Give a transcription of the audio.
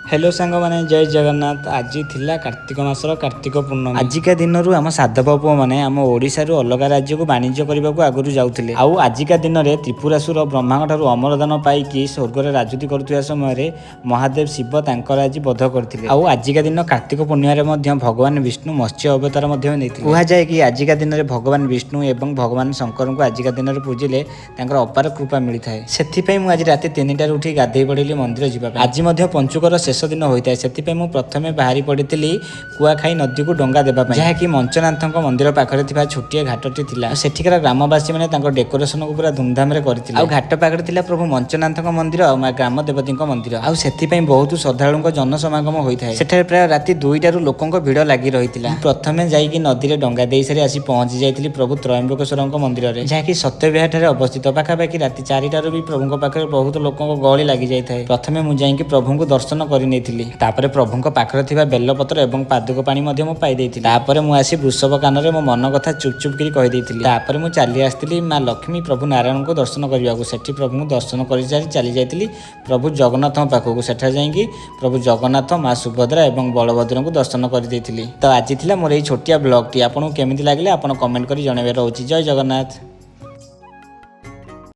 Hello सांग माने जय जगन्नाथ। आज थिला कार्तिक मासर कार्तिक पूर्णमी। आजिका दिन आम साधव पुओ मैंने आम ओडिशा रु अलग राज्य को वाणिज्य करने को आगु जाऊे। आउ आजिका दिन में त्रिपुरासुर ब्रह्मा ठारू अमरदान पाई स्वर्ग में राजूति करुवा समय महादेव शिव तांकर आज बध करते। आउ आजिका दिन कार्तिक पूर्णिमा भगवान विष्णु मत्स्य अवतार कहुए कि आजिका दिन में भगवान विष्णु एवं भगवान शंकर को आजिका दिन में पूजिले अपार कृपा मिलता है। से मुझे राति 3टार उठी गाधे पड़ी मंदिर जावाई। आज पंचुकर शेष दिन होता है। से प्रथमे बाहरी पड़ी कुआखाई नदी को डंगा देवाई, जहाँकि मंचनाथ मंदिर पाखे छोटिया घाटी था। सेठिकार ग्रामवासी मैंने डेकोरेशन को पूरा धूमधाम करते। घाट पाखे प्रभु मंचनाथ मंदिर और ग्राम देवती मंदिर। आउ बहुत श्रद्धालु जनसमागम होता है। सेठारे प्राय राति 2टारू लोकों भिड़ लगी रही। प्रथमे जाइए नदी में डंगा दे सारी आसी पहुंची जाइए प्रभु त्रयंबकेश्वर मंदिर में, जहाँकि सत्यविहार अवस्थित। पाखापाखि राति 4टारू भी प्रभु पाखे बहुत लोकों गहली लगी जाए। प्रथमे मुझे प्रभु को दर्शन करनी। तापर प्रभु पाखरे बेलपत्र और पादुक पानी पाई। मुझे वृषभ कान में मो मन कथा चुप चुप कर कहीदेती। मुझे चली आसती माँ लक्ष्मी प्रभु नारायण को दर्शन करने को। सेठी प्रभु को दर्शन कर चली जाती प्रभु जगन्नाथ पाखक। सेठा जाइए प्रभु जगन्नाथ माँ सुभद्रा और बलभद्र को दर्शन करदेली। तो आज मोर ये छोटिया ब्लॉग टी आपको केमी लगे आप कमेंट कर जनइबार। जय जगन्नाथ।